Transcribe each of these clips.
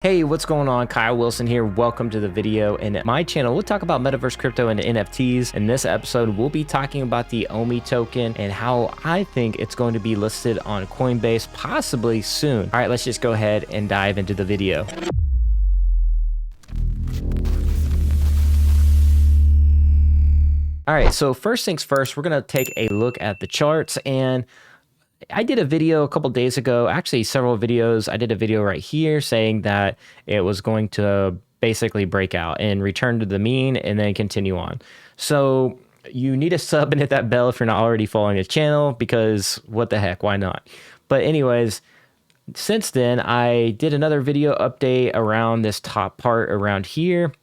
Hey, what's going on? Kyle Wilson here. Welcome to the video. And my channel, we'll talk about metaverse crypto and NFTs. In this episode, we'll be talking about the OMI token and how I think it's going to be listed on Coinbase possibly soon. All right, let's just go ahead and dive into the video. All right, so first things first, we're going to take a look at the charts. And I did a video a couple days ago, actually several videos. I did a video right here saying that it was going to basically break out and return to the mean and then continue on. So you need to sub and hit that bell if you're not already following the channel, because what the heck, why not? But anyways, since then, I did another video update around this top part around here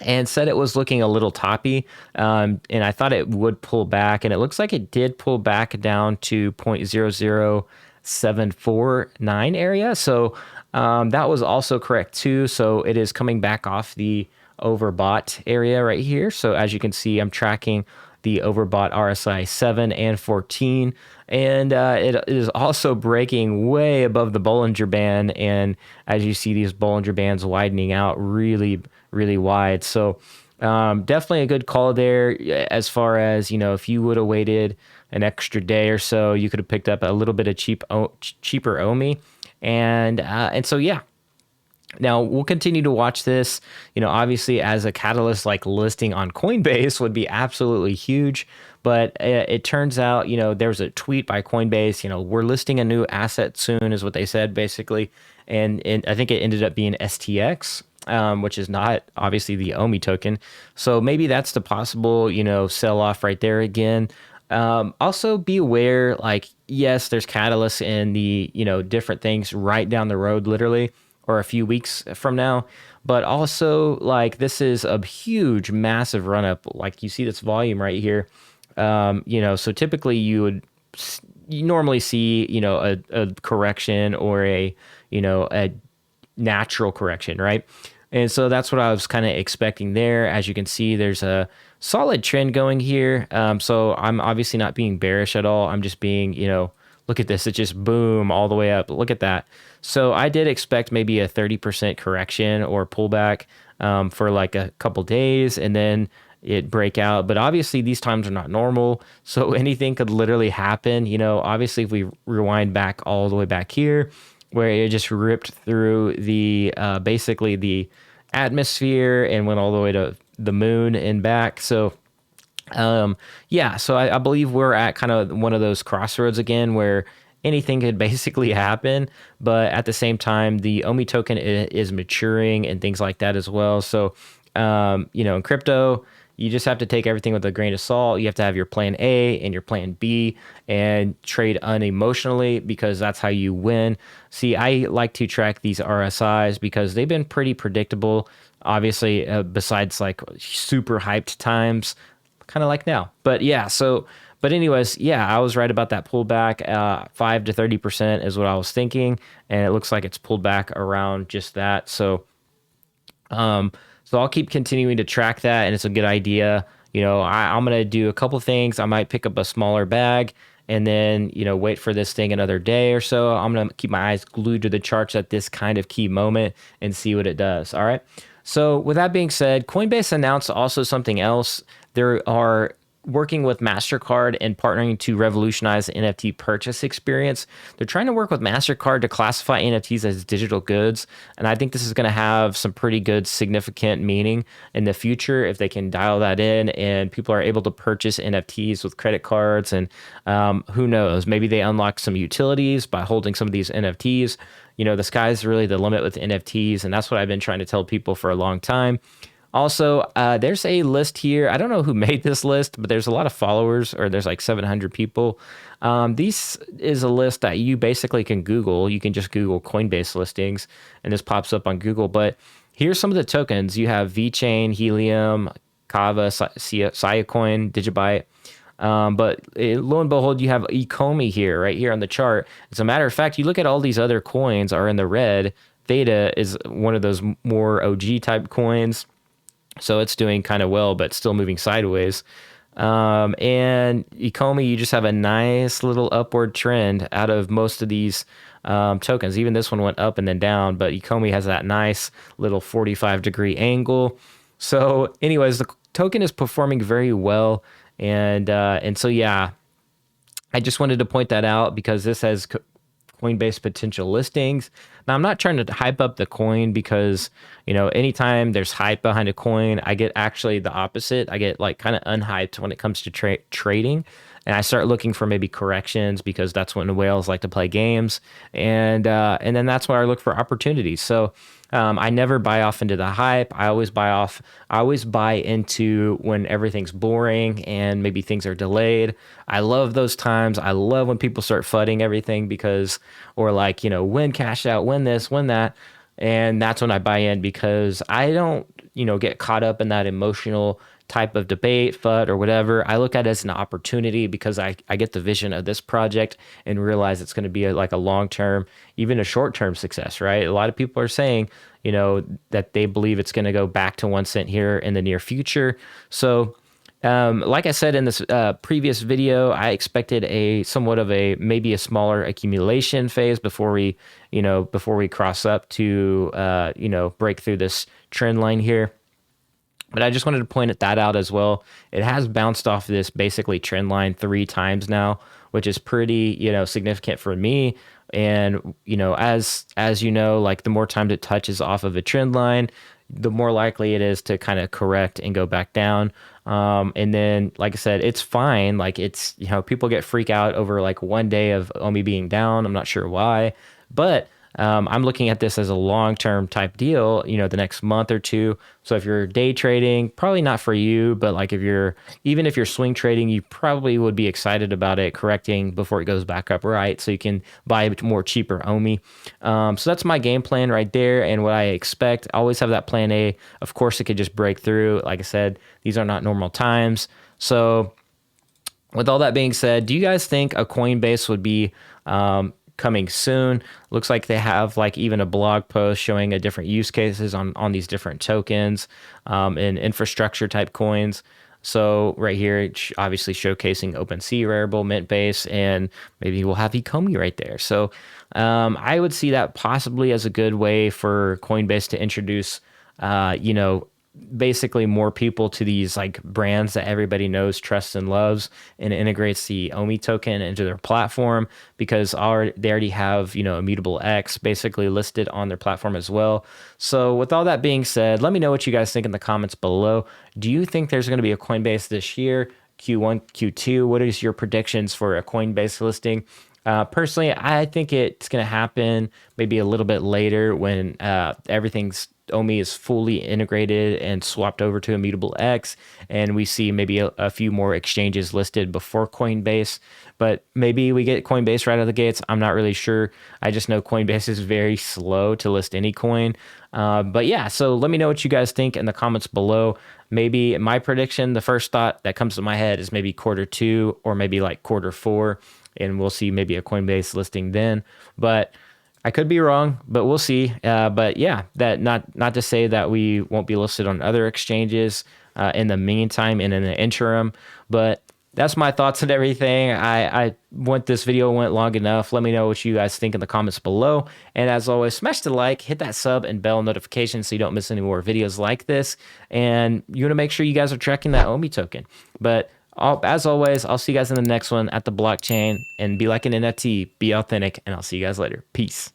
and said it was looking a little toppy, and I thought it would pull back, and it looks like it did pull back down to 0.00749 area. So that was also correct too. So it is coming back off the overbought area right here. So as you can see, I'm tracking the overbought RSI 7 and 14, and it is also breaking way above the Bollinger Band. And as you see, these Bollinger Bands widening out really wide. So definitely a good call there. As far as, you know, if you would have waited an extra day or so, you could have picked up a little bit of cheaper OMI. And so, yeah. Now, we'll continue to watch this, you know, obviously as a catalyst, like listing on Coinbase would be absolutely huge. But it turns out, you know, there was a tweet by Coinbase, you know, we're listing a new asset soon is what they said, basically. And I think it ended up being STX, which is not obviously the OMI token. So maybe that's the possible, you know, sell off right there again. Also be aware, like, yes, there's catalysts in the, you know, different things right down the road, literally, or a few weeks from now. But also, like, this is a huge, massive run up. Like, you see this volume right here. You know, so typically you normally see, you know, a correction or a natural correction, right? And so that's what I was kind of expecting there. As you can see, there's a solid trend going here. So I'm obviously not being bearish at all. I'm just being, you know, look at this. It just boom all the way up. Look at that. So I did expect maybe a 30% correction or pullback for like a couple days and then it break out. But obviously these times are not normal. So anything could literally happen. You know, obviously if we rewind back all the way back here, where it just ripped through the basically the atmosphere and went all the way to the moon and back. So yeah, so I believe we're at kind of one of those crossroads again where anything could basically happen, but at the same time, the OMI token is maturing and things like that as well. So, you know, in crypto, you just have to take everything with a grain of salt. You have to have your plan A and your plan B and trade unemotionally, because that's how you win. See, I like to track these RSIs because they've been pretty predictable, obviously, besides like super hyped times, kind of like now. But yeah, so, but anyways, yeah, I was right about that pullback. 5 to 30% is what I was thinking. And it looks like it's pulled back around just that. So, so I'll keep continuing to track that, and it's a good idea. You know, I'm going to do a couple things. I might pick up a smaller bag and then, you know, wait for this thing another day or so. I'm going to keep my eyes glued to the charts at this kind of key moment and see what it does. All right. So with that being said, Coinbase announced also something else. There are working with MasterCard and partnering to revolutionize the NFT purchase experience. They're trying to work with MasterCard to classify NFTs as digital goods. And I think this is going to have some pretty good significant meaning in the future if they can dial that in and people are able to purchase NFTs with credit cards. And who knows, maybe they unlock some utilities by holding some of these NFTs. You know, the sky's really the limit with NFTs. And that's what I've been trying to tell people for a long time. Also, there's a list here. I don't know who made this list, but there's a lot of followers, or there's like 700 people. This is a list that you basically can Google. You can just Google Coinbase listings, and this pops up on Google. But here's some of the tokens. You have VeChain, Helium, Kava, Siacoin, Digibyte. But lo and behold, you have Ecomi here, right here on the chart. As a matter of fact, you look at all these other coins are in the red. Theta is one of those more OG type coins. So it's doing kind of well, but still moving sideways. And Ecomi, you just have a nice little upward trend out of most of these tokens. Even this one went up and then down, but Ecomi has that nice little 45-degree angle. So, anyways, the token is performing very well, and so yeah, I just wanted to point that out because this has Coinbase potential listings. Now, I'm not trying to hype up the coin because, anytime there's hype behind a coin, I get actually the opposite. I get like kind of unhyped when it comes to trading. And I start looking for maybe corrections because that's when the whales like to play games. And then that's where I look for opportunities. So I never buy off into the hype. I always buy into when everything's boring and maybe things are delayed. I love those times. I love when people start flooding everything because, or like, win cash out, win this, win that. And that's when I buy in because I don't, get caught up in that emotional type of debate, FUD, or whatever. I look at it as an opportunity because I get the vision of this project and realize it's going to be like a long-term, even a short-term success, right? A lot of people are saying, that they believe it's going to go back to 1 cent here in the near future. So, like I said in this previous video, I expected maybe a smaller accumulation phase before we cross up to, break through this trend line here. But I just wanted to point that out as well. It has bounced off this basically trend line 3 times now, which is pretty, significant for me. And, as like the more times it touches off of a trend line, the more likely it is to kind of correct and go back down. And then, like I said, it's fine. Like it's, people get freak out over like 1 day of OMI being down. I'm not sure why, but I'm looking at this as a long-term type deal, the next month or two. So if you're day trading, probably not for you, but like even if you're swing trading, you probably would be excited about it correcting before it goes back up, right? So you can buy a more cheaper OMI. So that's my game plan right there. And what I expect, I always have that plan A. Of course, it could just break through. Like I said, these are not normal times. So with all that being said, do you guys think a Coinbase would be coming soon? Looks like they have like even a blog post showing a different use cases on these different tokens and infrastructure type coins. So right here, it's obviously showcasing OpenSea, Rarible, Mintbase, and maybe we'll have Ecomi right there. So I would see that possibly as a good way for Coinbase to introduce, basically more people to these like brands that everybody knows, trusts, and loves, and integrates the OMI token into their platform because they already have, Immutable X basically listed on their platform as well. So with all that being said, let me know what you guys think in the comments below. Do you think there's going to be a Coinbase this year? Q1, Q2? What is your predictions for a Coinbase listing? Personally, I think it's going to happen maybe a little bit later when everything's OMI is fully integrated and swapped over to Immutable X, and we see maybe a few more exchanges listed before Coinbase. But maybe we get Coinbase right out of the gates. I'm not really sure. I just know Coinbase is very slow to list any coin. But yeah, so let me know what you guys think in the comments below. Maybe my prediction, the first thought that comes to my head is maybe Q2 or maybe like Q4, and we'll see maybe a Coinbase listing then. But I could be wrong, but we'll see. But yeah, that not to say that we won't be listed on other exchanges in the meantime and in the interim. But that's my thoughts and everything. I want this video went long enough. Let me know what you guys think in the comments below. And as always, smash the like, hit that sub and bell notification so you don't miss any more videos like this. And you want to make sure you guys are tracking that OMI token. But as always, I'll see you guys in the next one at the blockchain, and be like an NFT, be authentic, and I'll see you guys later. Peace.